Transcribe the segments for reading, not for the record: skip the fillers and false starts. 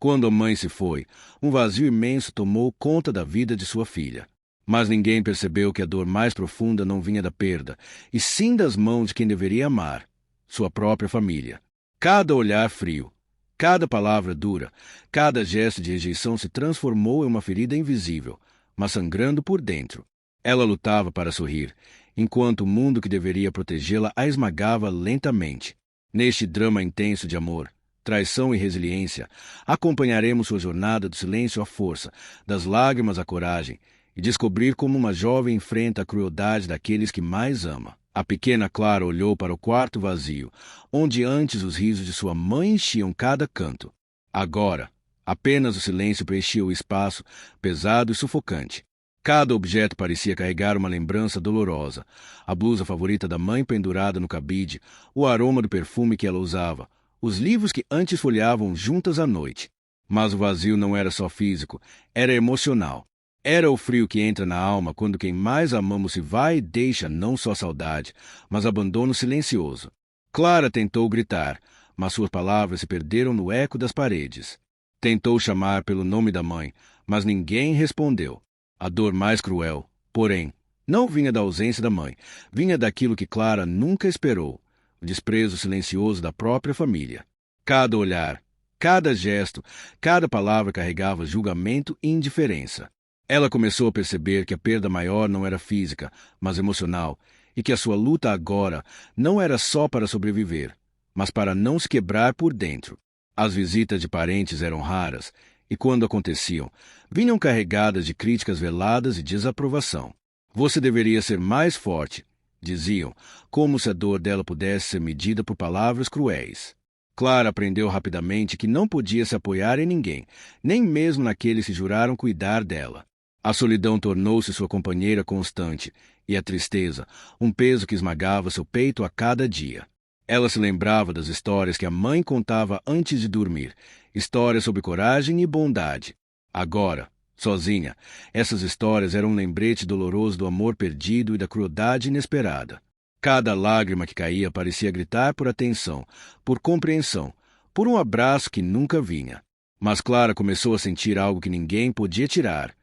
Quando a mãe se foi, um vazio imenso tomou conta da vida de sua filha. Mas ninguém percebeu que a dor mais profunda não vinha da perda, e sim das mãos de quem deveria amar, sua própria família. Cada olhar frio, cada palavra dura, cada gesto de rejeição se transformou em uma ferida invisível, mas sangrando por dentro. Ela lutava para sorrir, enquanto o mundo que deveria protegê-la a esmagava lentamente. Neste drama intenso de amor, traição e resiliência, acompanharemos sua jornada do silêncio à força, das lágrimas à coragem, e descobrir como uma jovem enfrenta a crueldade daqueles que mais ama. A pequena Clara olhou para o quarto vazio, onde antes os risos de sua mãe enchiam cada canto. Agora, apenas o silêncio preenchia o espaço, pesado e sufocante. Cada objeto parecia carregar uma lembrança dolorosa. A blusa favorita da mãe pendurada no cabide, o aroma do perfume que ela usava, os livros que antes folheavam juntas à noite. Mas o vazio não era só físico, era emocional. Era o frio que entra na alma quando quem mais amamos se vai e deixa não só saudade, mas abandono silencioso. Clara tentou gritar, mas suas palavras se perderam no eco das paredes. Tentou chamar pelo nome da mãe, mas ninguém respondeu. A dor mais cruel, porém, não vinha da ausência da mãe, vinha daquilo que Clara nunca esperou, o desprezo silencioso da própria família. Cada olhar, cada gesto, cada palavra carregava julgamento e indiferença. Ela começou a perceber que a perda maior não era física, mas emocional, e que a sua luta agora não era só para sobreviver, mas para não se quebrar por dentro. As visitas de parentes eram raras, e quando aconteciam, vinham carregadas de críticas veladas e desaprovação. Você deveria ser mais forte, diziam, como se a dor dela pudesse ser medida por palavras cruéis. Clara aprendeu rapidamente que não podia se apoiar em ninguém, nem mesmo naqueles que juraram cuidar dela. A solidão tornou-se sua companheira constante, e a tristeza, um peso que esmagava seu peito a cada dia. Ela se lembrava das histórias que a mãe contava antes de dormir, histórias sobre coragem e bondade. Agora, sozinha, essas histórias eram um lembrete doloroso do amor perdido e da crueldade inesperada. Cada lágrima que caía parecia gritar por atenção, por compreensão, por um abraço que nunca vinha. Mas Clara começou a sentir algo que ninguém podia tirar.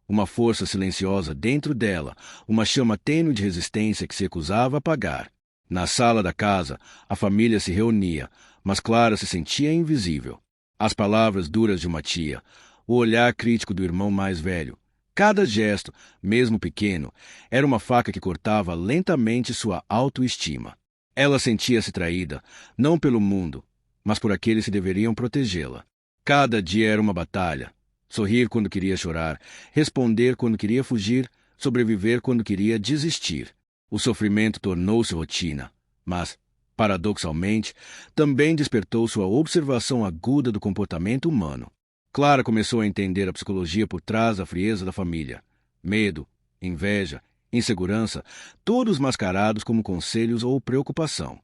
Uma força silenciosa dentro dela, uma chama tênue de resistência que se recusava a apagar. Na sala da casa, a família se reunia, mas Clara se sentia invisível. As palavras duras de uma tia, o olhar crítico do irmão mais velho, cada gesto, mesmo pequeno, era uma faca que cortava lentamente sua autoestima. Ela sentia-se traída, não pelo mundo, mas por aqueles que deveriam protegê-la. Cada dia era uma batalha. Sorrir quando queria chorar, responder quando queria fugir, sobreviver quando queria desistir. O sofrimento tornou-se rotina, mas, paradoxalmente, também despertou sua observação aguda do comportamento humano. Clara começou a entender a psicologia por trás da frieza da família. Medo, inveja, insegurança, todos mascarados como conselhos ou preocupação.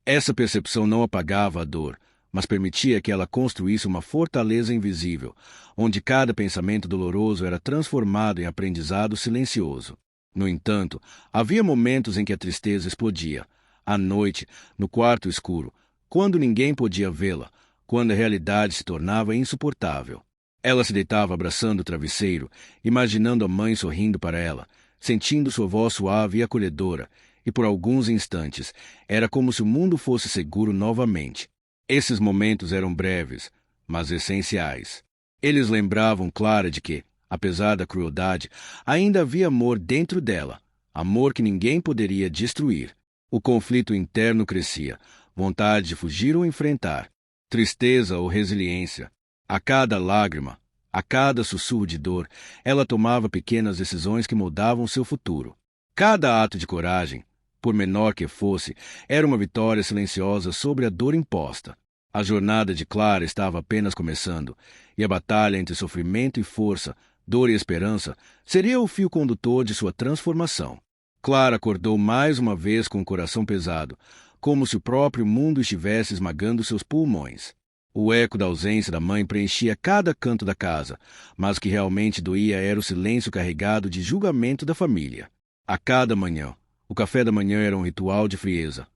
Essa percepção não apagava a dor, mas permitia que ela construísse uma fortaleza invisível, onde cada pensamento doloroso era transformado em aprendizado silencioso. No entanto, havia momentos em que a tristeza explodia. À noite, no quarto escuro, quando ninguém podia vê-la, quando a realidade se tornava insuportável. Ela se deitava abraçando o travesseiro, imaginando a mãe sorrindo para ela, sentindo sua voz suave e acolhedora, e por alguns instantes era como se o mundo fosse seguro novamente. Esses momentos eram breves, mas essenciais. Eles lembravam Clara de que, apesar da crueldade, ainda havia amor dentro dela, amor que ninguém poderia destruir. O conflito interno crescia, vontade de fugir ou enfrentar, tristeza ou resiliência. A cada lágrima, a cada sussurro de dor, ela tomava pequenas decisões que moldavam seu futuro. Cada ato de coragem, por menor que fosse, era uma vitória silenciosa sobre a dor imposta. A jornada de Clara estava apenas começando, e a batalha entre sofrimento e força, dor e esperança, seria o fio condutor de sua transformação. Clara acordou mais uma vez com o coração pesado, como se o próprio mundo estivesse esmagando seus pulmões. O eco da ausência da mãe preenchia cada canto da casa, mas o que realmente doía era o silêncio carregado de julgamento da família. A cada manhã, o café da manhã era um ritual de frieza.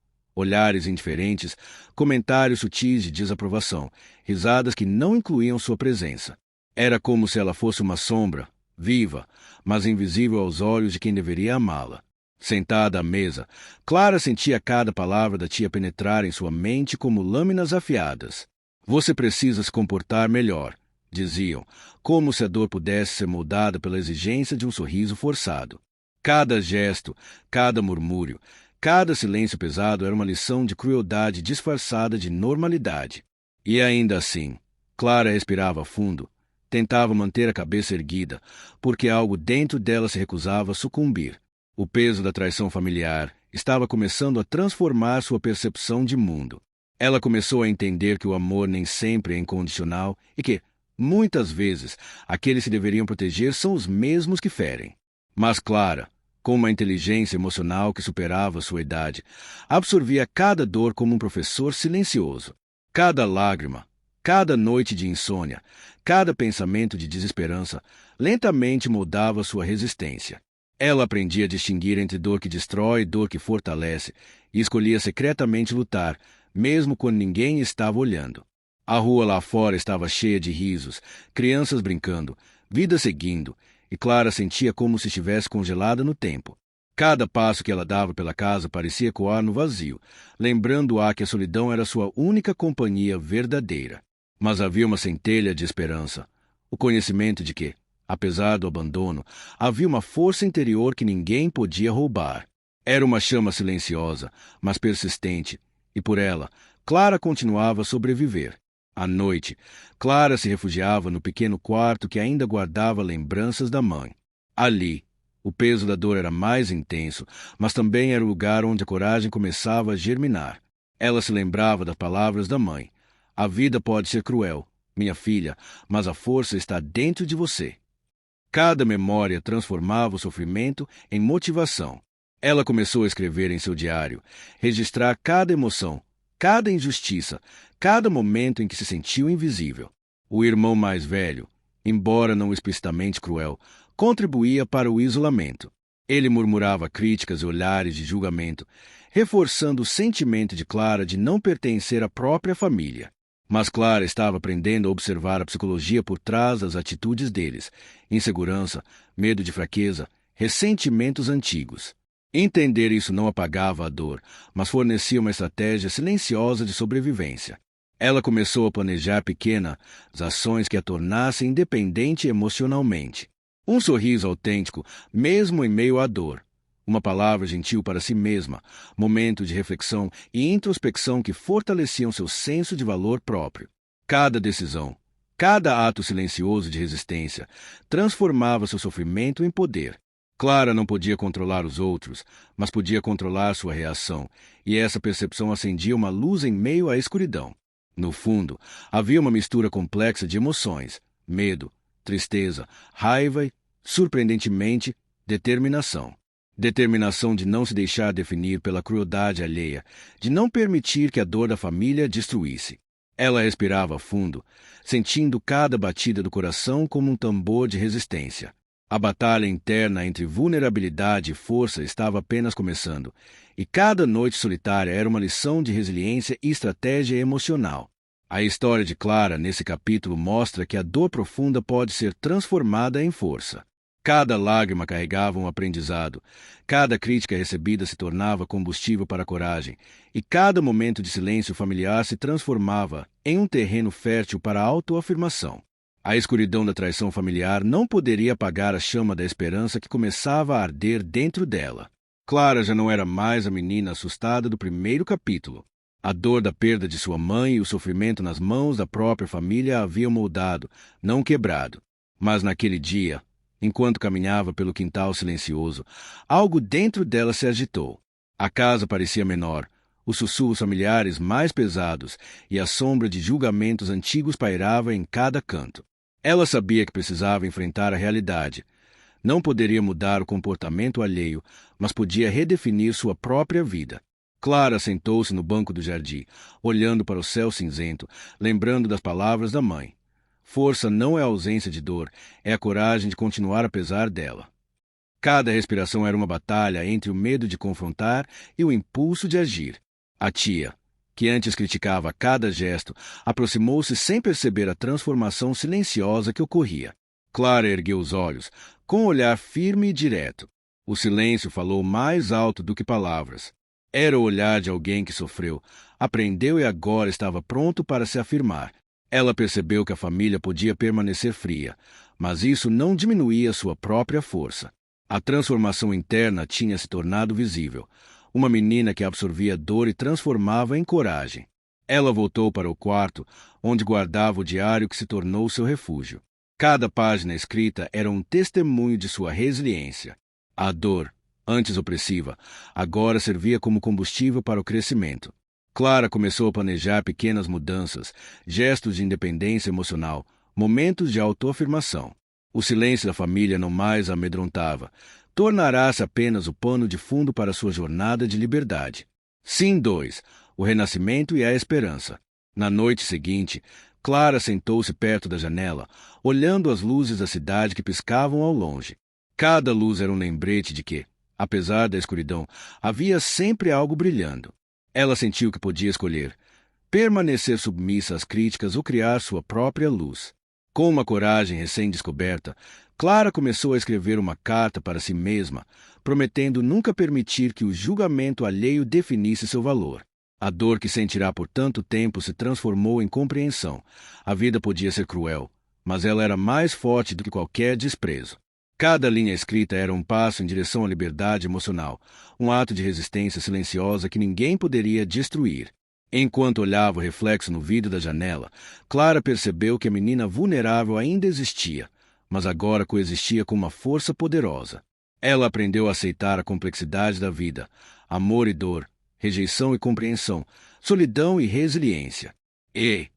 Olhares indiferentes, comentários sutis de desaprovação, risadas que não incluíam sua presença. Era como se ela fosse uma sombra, viva, mas invisível aos olhos de quem deveria amá-la. Sentada à mesa, Clara sentia cada palavra da tia penetrar em sua mente como lâminas afiadas. Você precisa se comportar melhor, diziam, como se a dor pudesse ser moldada pela exigência de um sorriso forçado. Cada gesto, cada murmúrio, cada silêncio pesado era uma lição de crueldade disfarçada de normalidade. E ainda assim, Clara respirava fundo, tentava manter a cabeça erguida, porque algo dentro dela se recusava a sucumbir. O peso da traição familiar estava começando a transformar sua percepção de mundo. Ela começou a entender que o amor nem sempre é incondicional e que, muitas vezes, aqueles que deveriam proteger são os mesmos que ferem. Mas Clara, com uma inteligência emocional que superava sua idade, absorvia cada dor como um professor silencioso. Cada lágrima, cada noite de insônia, cada pensamento de desesperança, lentamente moldava sua resistência. Ela aprendia a distinguir entre dor que destrói e dor que fortalece, e escolhia secretamente lutar, mesmo quando ninguém estava olhando. A rua lá fora estava cheia de risos, crianças brincando, vida seguindo, e Clara sentia como se estivesse congelada no tempo. Cada passo que ela dava pela casa parecia ecoar no vazio, lembrando-a que a solidão era sua única companhia verdadeira. Mas havia uma centelha de esperança, o conhecimento de que, apesar do abandono, havia uma força interior que ninguém podia roubar. Era uma chama silenciosa, mas persistente, e por ela, Clara continuava a sobreviver. À noite, Clara se refugiava no pequeno quarto que ainda guardava lembranças da mãe. Ali, o peso da dor era mais intenso, mas também era o lugar onde a coragem começava a germinar. Ela se lembrava das palavras da mãe. A vida pode ser cruel, minha filha, mas a força está dentro de você. Cada memória transformava o sofrimento em motivação. Ela começou a escrever em seu diário, registrar cada emoção, cada injustiça, cada momento em que se sentiu invisível. O irmão mais velho, embora não explicitamente cruel, contribuía para o isolamento. Ele murmurava críticas e olhares de julgamento, reforçando o sentimento de Clara de não pertencer à própria família. Mas Clara estava aprendendo a observar a psicologia por trás das atitudes deles: insegurança, medo de fraqueza, ressentimentos antigos. Entender isso não apagava a dor, mas fornecia uma estratégia silenciosa de sobrevivência. Ela começou a planejar pequenas ações que a tornassem independente emocionalmente. Um sorriso autêntico, mesmo em meio à dor. Uma palavra gentil para si mesma, momento de reflexão e introspecção que fortaleciam seu senso de valor próprio. Cada decisão, cada ato silencioso de resistência, transformava seu sofrimento em poder. Clara não podia controlar os outros, mas podia controlar sua reação, e essa percepção acendia uma luz em meio à escuridão. No fundo, havia uma mistura complexa de emoções: medo, tristeza, raiva e, surpreendentemente, determinação. Determinação de não se deixar definir pela crueldade alheia, de não permitir que a dor da família a destruísse. Ela respirava fundo, sentindo cada batida do coração como um tambor de resistência. A batalha interna entre vulnerabilidade e força estava apenas começando, e cada noite solitária era uma lição de resiliência e estratégia emocional. A história de Clara nesse capítulo mostra que a dor profunda pode ser transformada em força. Cada lágrima carregava um aprendizado, cada crítica recebida se tornava combustível para a coragem, e cada momento de silêncio familiar se transformava em um terreno fértil para a autoafirmação. A escuridão da traição familiar não poderia apagar a chama da esperança que começava a arder dentro dela. Clara já não era mais a menina assustada do primeiro capítulo. A dor da perda de sua mãe e o sofrimento nas mãos da própria família a haviam moldado, não quebrado. Mas naquele dia, enquanto caminhava pelo quintal silencioso, algo dentro dela se agitou. A casa parecia menor, os sussurros familiares mais pesados e a sombra de julgamentos antigos pairava em cada canto. Ela sabia que precisava enfrentar a realidade. Não poderia mudar o comportamento alheio, mas podia redefinir sua própria vida. Clara sentou-se no banco do jardim, olhando para o céu cinzento, lembrando das palavras da mãe. Força não é a ausência de dor, é a coragem de continuar apesar dela. Cada respiração era uma batalha entre o medo de confrontar e o impulso de agir. A tia, que antes criticava cada gesto, aproximou-se sem perceber a transformação silenciosa que ocorria. Clara ergueu os olhos, com um olhar firme e direto. O silêncio falou mais alto do que palavras. Era o olhar de alguém que sofreu, aprendeu e agora estava pronto para se afirmar. Ela percebeu que a família podia permanecer fria, mas isso não diminuía sua própria força. A transformação interna tinha se tornado visível. Uma menina que absorvia dor e transformava em coragem. Ela voltou para o quarto, onde guardava o diário que se tornou seu refúgio. Cada página escrita era um testemunho de sua resiliência. A dor, antes opressiva, agora servia como combustível para o crescimento. Clara começou a planejar pequenas mudanças, gestos de independência emocional, momentos de autoafirmação. O silêncio da família não mais a amedrontava. Tornará-se apenas o pano de fundo para sua jornada de liberdade. Sim 2. O renascimento e a esperança. Na noite seguinte, Clara sentou-se perto da janela, olhando as luzes da cidade que piscavam ao longe. Cada luz era um lembrete de que, apesar da escuridão, havia sempre algo brilhando. Ela sentiu que podia escolher: permanecer submissa às críticas ou criar sua própria luz. Com uma coragem recém-descoberta, Clara começou a escrever uma carta para si mesma, prometendo nunca permitir que o julgamento alheio definisse seu valor. A dor que sentirá por tanto tempo se transformou em compreensão. A vida podia ser cruel, mas ela era mais forte do que qualquer desprezo. Cada linha escrita era um passo em direção à liberdade emocional, um ato de resistência silenciosa que ninguém poderia destruir. Enquanto olhava o reflexo no vidro da janela, Clara percebeu que a menina vulnerável ainda existia, mas agora coexistia com uma força poderosa. Ela aprendeu a aceitar a complexidade da vida, amor e dor, rejeição e compreensão, solidão e resiliência. E,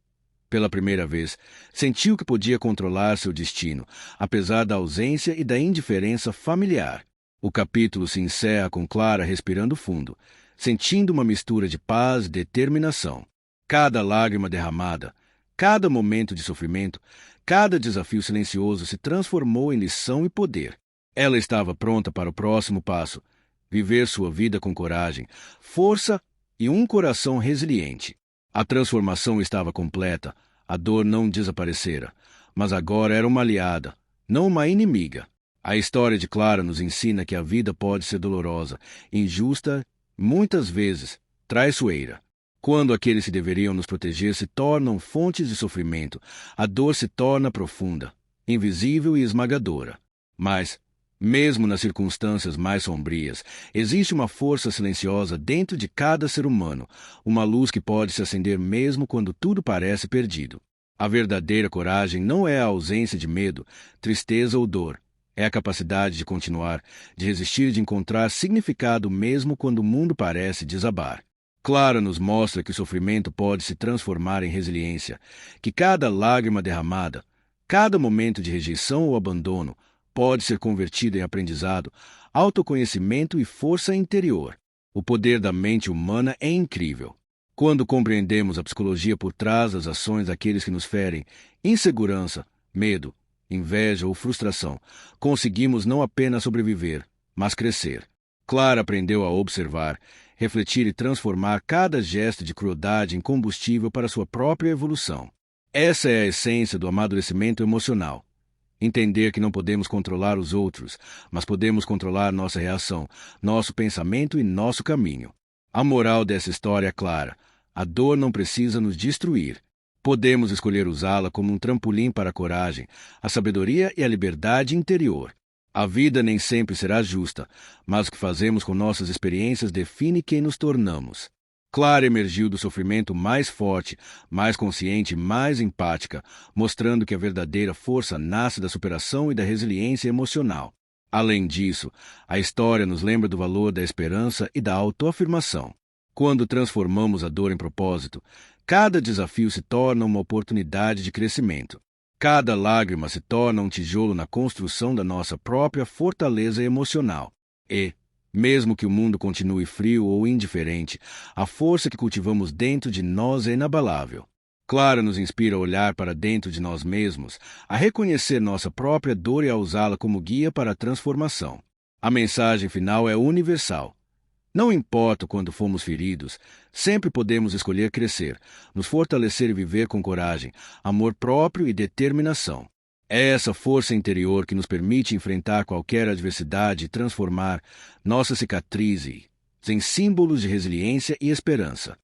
pela primeira vez, sentiu que podia controlar seu destino, apesar da ausência e da indiferença familiar. O capítulo se encerra com Clara respirando fundo, sentindo uma mistura de paz e determinação. Cada lágrima derramada, cada momento de sofrimento, cada desafio silencioso se transformou em lição e poder. Ela estava pronta para o próximo passo: viver sua vida com coragem, força e um coração resiliente. A transformação estava completa, a dor não desaparecera, mas agora era uma aliada, não uma inimiga. A história de Clara nos ensina que a vida pode ser dolorosa, injusta, muitas vezes traiçoeira. Quando aqueles que deveriam nos proteger se tornam fontes de sofrimento, a dor se torna profunda, invisível e esmagadora. Mas, mesmo nas circunstâncias mais sombrias, existe uma força silenciosa dentro de cada ser humano, uma luz que pode se acender mesmo quando tudo parece perdido. A verdadeira coragem não é a ausência de medo, tristeza ou dor. É a capacidade de continuar, de resistir e de encontrar significado mesmo quando o mundo parece desabar. Clara nos mostra que o sofrimento pode se transformar em resiliência, que cada lágrima derramada, cada momento de rejeição ou abandono pode ser convertido em aprendizado, autoconhecimento e força interior. O poder da mente humana é incrível. Quando compreendemos a psicologia por trás das ações daqueles que nos ferem, insegurança, medo, inveja ou frustração, conseguimos não apenas sobreviver, mas crescer. Clara aprendeu a observar, refletir e transformar cada gesto de crueldade em combustível para sua própria evolução. Essa é a essência do amadurecimento emocional. Entender que não podemos controlar os outros, mas podemos controlar nossa reação, nosso pensamento e nosso caminho. A moral dessa história é clara: a dor não precisa nos destruir. Podemos escolher usá-la como um trampolim para a coragem, a sabedoria e a liberdade interior. A vida nem sempre será justa, mas o que fazemos com nossas experiências define quem nos tornamos. Clara emergiu do sofrimento mais forte, mais consciente e mais empática, mostrando que a verdadeira força nasce da superação e da resiliência emocional. Além disso, a história nos lembra do valor da esperança e da autoafirmação. Quando transformamos a dor em propósito, cada desafio se torna uma oportunidade de crescimento. Cada lágrima se torna um tijolo na construção da nossa própria fortaleza emocional. E, mesmo que o mundo continue frio ou indiferente, a força que cultivamos dentro de nós é inabalável. Clara nos inspira a olhar para dentro de nós mesmos, a reconhecer nossa própria dor e a usá-la como guia para a transformação. A mensagem final é universal. Não importa quando fomos feridos, sempre podemos escolher crescer, nos fortalecer e viver com coragem, amor próprio e determinação. É essa força interior que nos permite enfrentar qualquer adversidade e transformar nossas cicatrizes em símbolos de resiliência e esperança.